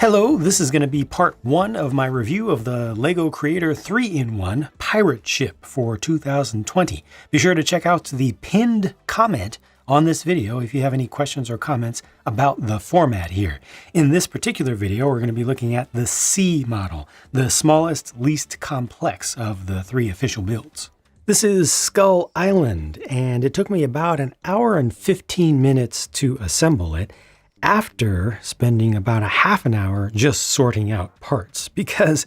Hello, this is going to be part 1 of my review of the LEGO Creator 3-in-1 Pirate Ship for 2020. Be sure to check out the pinned comment on this video if you have any questions or comments about the format here. In this particular video, we're going to be looking at the C model, the smallest, least complex of the 3 official builds. This is Skull Island, and it took me about an hour and 15 minutes to assemble it, after spending about a half an hour just sorting out parts, because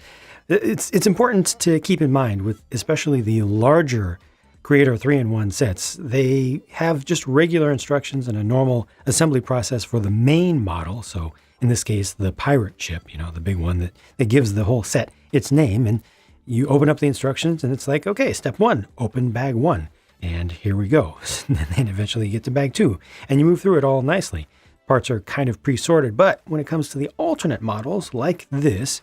it's important to keep in mind with especially the larger Creator 3-in-1 sets, they have just regular instructions and a normal assembly process for the main model. So in this case, the pirate ship, the big one that gives the whole set its name. And you open up the instructions and it's like, okay, step 1, open bag 1. And here we go. And then eventually you get to bag 2 and you move through it all nicely. Parts are kind of pre-sorted, but when it comes to the alternate models like this,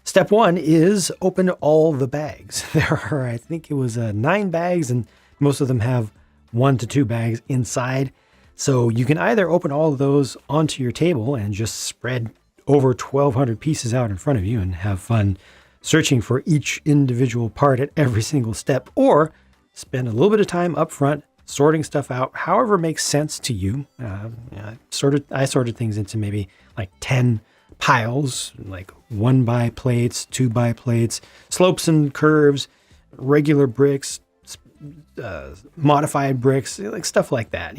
step 1 is open all the bags. There are, I think it was 9 bags, and most of them have 1 to 2 bags inside. So you can either open all of those onto your table and just spread over 1,200 pieces out in front of you and have fun searching for each individual part at every single step, or spend a little bit of time up front sorting stuff out, however makes sense to you. I sorted things into maybe like 10 piles, like 1x plates, 2x plates, slopes and curves, regular bricks, modified bricks, like stuff like that,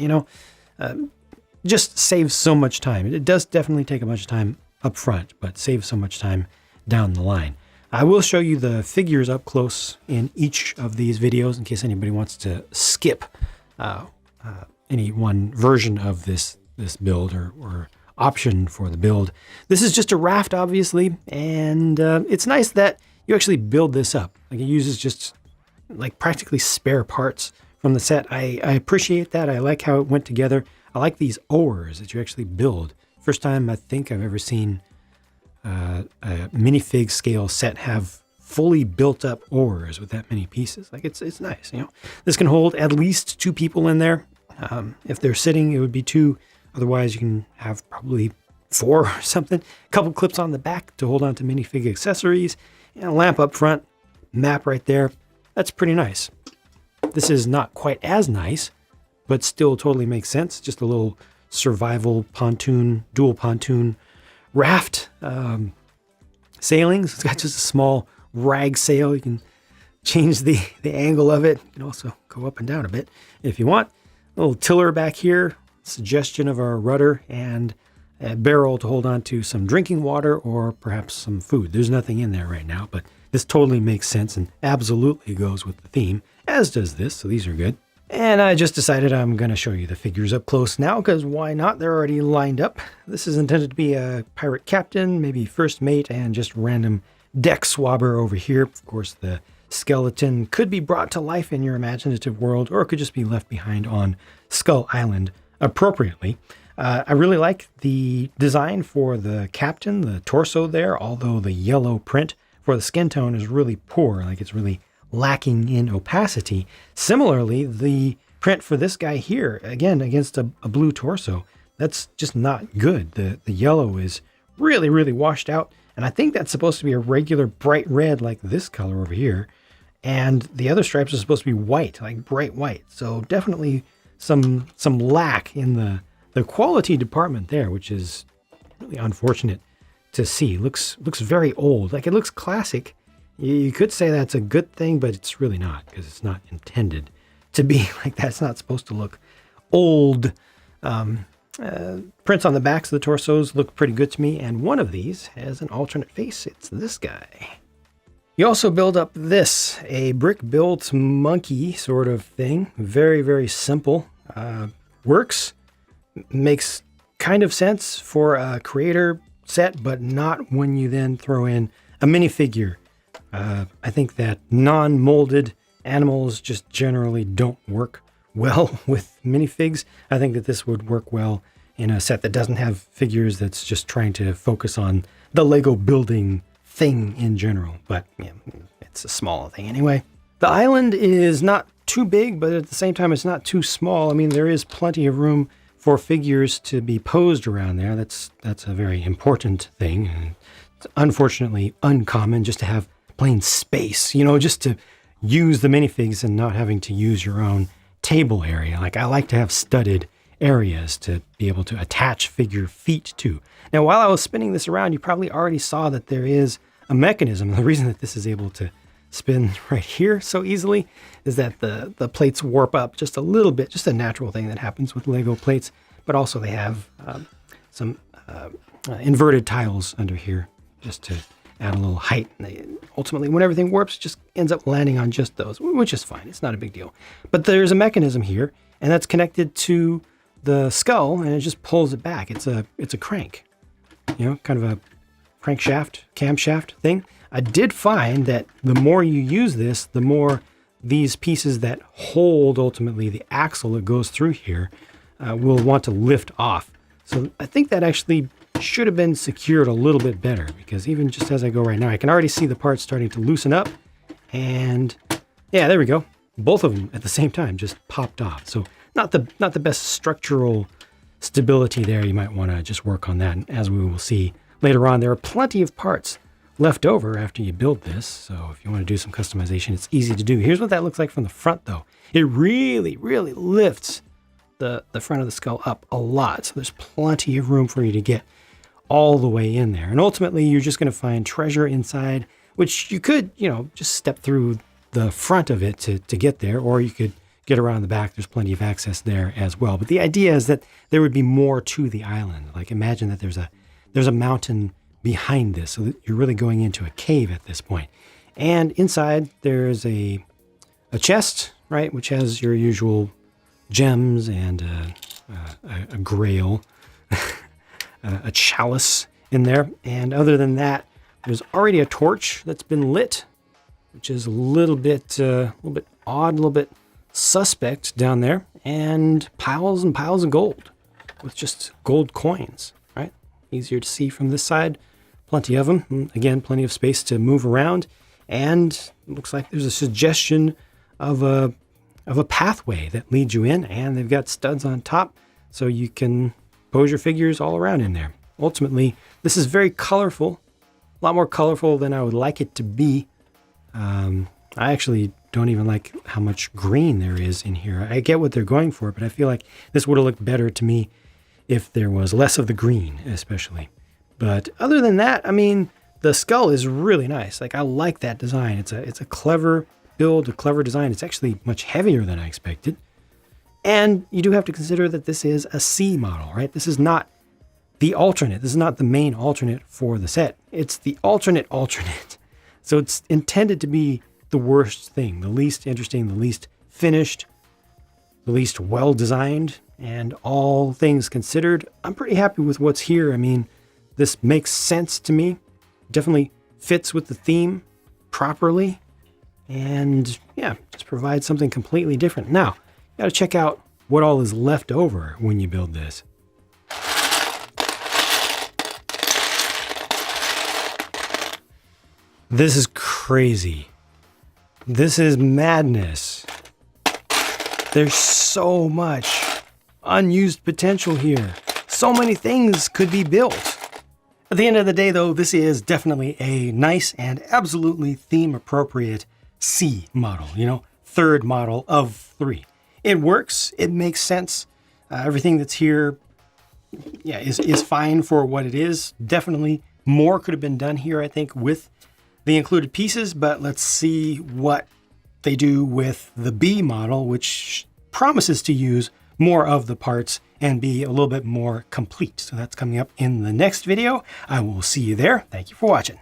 just saves so much time. It does definitely take a bunch of time up front, but saves so much time down the line. I will show you the figures up close in each of these videos in case anybody wants to skip any one version of this build or option for the build. This is just a raft, obviously, and it's nice that you actually build this up. Like, it uses just like practically spare parts from the set. I appreciate that. I like how it went together. I like these oars that you actually build. First time I think I've ever seen a minifig scale set have fully built up oars with that many pieces. Like, it's nice, This can hold at least 2 people in there. If they're sitting, it would be 2. Otherwise, you can have probably 4 or something. A couple clips on the back to hold on to minifig accessories, and a lamp up front, map right there. That's pretty nice. This is not quite as nice, but still totally makes sense. Just a little survival pontoon, dual pontoon raft. Sailings. It's got just a small rag sail. You can change the angle of it. You can also go up and down a bit if you want. A little tiller back here, suggestion of our rudder, and a barrel to hold on to some drinking water or perhaps some food. There's nothing in there right now, but this totally makes sense and absolutely goes with the theme, as does this, so these are good. And I just decided I'm going to show you the figures up close now, because why not? They're already lined up. This is intended to be a pirate captain, maybe first mate, and just random deck swabber over here. Of course, the skeleton could be brought to life in your imaginative world, or it could just be left behind on Skull Island appropriately. I really like the design for the captain, the torso there, although the yellow print for the skin tone is really poor, like it's really lacking in opacity. Similarly, the print for this guy here, again, against a blue torso, that's just not good. The yellow is really, really washed out. And I think that's supposed to be a regular bright red like this color over here. And the other stripes are supposed to be white, like bright white. So definitely some lack in the quality department there, which is really unfortunate to see. Looks very old. Like, it looks classic. You could say that's a good thing, but it's really not, because it's not intended to be like that. It's not supposed to look old. Prints on the backs of the torsos look pretty good to me, and one of these has an alternate face. It's this guy. You also build up this, a brick-built monkey sort of thing. Very, very simple. Works. Makes kind of sense for a creator set, but not when you then throw in a minifigure. I think that non-molded animals just generally don't work well with minifigs. I think that this would work well in a set that doesn't have figures, that's just trying to focus on the Lego building thing in general. But yeah, it's a small thing anyway. The island is not too big, but at the same time, it's not too small. I mean, there is plenty of room for figures to be posed around there. That's a very important thing. And it's unfortunately uncommon just to have plain space, just to use the minifigs and not having to use your own table area. Like I like to have studded areas to be able to attach figure feet to. Now, while I was spinning this around, you probably already saw that there is a mechanism. The reason that this is able to spin right here so easily is that the plates warp up just a little bit, just a natural thing that happens with Lego plates, but also they have some inverted tiles under here just to add a little height. And ultimately, when everything warps, it just ends up landing on just those, which is fine. It's not a big deal. But there's a mechanism here, and that's connected to the skull, and it just pulls it back. It's a crank, kind of a crankshaft, camshaft thing. I did find that the more you use this, the more these pieces that hold ultimately the axle that goes through here will want to lift off. So I think that actually should have been secured a little bit better, because even just as I go right now, I can already see the parts starting to loosen up. And yeah, there we go. Both of them at the same time just popped off. So not the best structural stability there. You might want to just work on that. And as we will see later on, there are plenty of parts left over after you build this. So if you want to do some customization, it's easy to do. Here's what that looks like from the front though. It really, really lifts the front of the skull up a lot. So there's plenty of room for you to get all the way in there. And ultimately, you're just going to find treasure inside, which you could, just step through the front of it to get there, or you could get around the back. There's plenty of access there as well. But the idea is that there would be more to the island. Like imagine that there's a mountain behind this, so that you're really going into a cave at this point. And inside there's a chest, right, which has your usual gems and a grail, a chalice in there. And other than that, there's already a torch that's been lit, which is a little bit odd, a little bit suspect down there, and piles of gold with just gold coins, right? Easier to see from this side. Plenty of them. And again, plenty of space to move around. And it looks like there's a suggestion of a pathway that leads you in, and they've got studs on top so you can pose your figures all around in there. Ultimately, this is very colorful, a lot more colorful than I would like it to be. I actually don't even like how much green there is in here. I get what they're going for, but I feel like this would have looked better to me if there was less of the green, especially. But other than that, I mean, the skull is really nice. Like I like that design. It's a clever build, a clever design. It's actually much heavier than I expected. And you do have to consider that this is a C model, right? This is not the alternate. This is not the main alternate for the set. It's the alternate. So it's intended to be the worst thing, the least interesting, the least finished, the least well-designed, and all things considered, I'm pretty happy with what's here. I mean, this makes sense to me. Definitely fits with the theme properly. And yeah, just provides something completely different. Now, you got to check out what all is left over when you build this. This is crazy. This is madness. There's so much unused potential here. So many things could be built. At the end of the day, though, this is definitely a nice and absolutely theme-appropriate C model, third model of 3. It works. It makes sense. Everything that's here, is fine for what it is. Definitely more could have been done here, I think, with the included pieces, but let's see what they do with the B model, which promises to use more of the parts and be a little bit more complete. So that's coming up in the next video. I will see you there. Thank you for watching.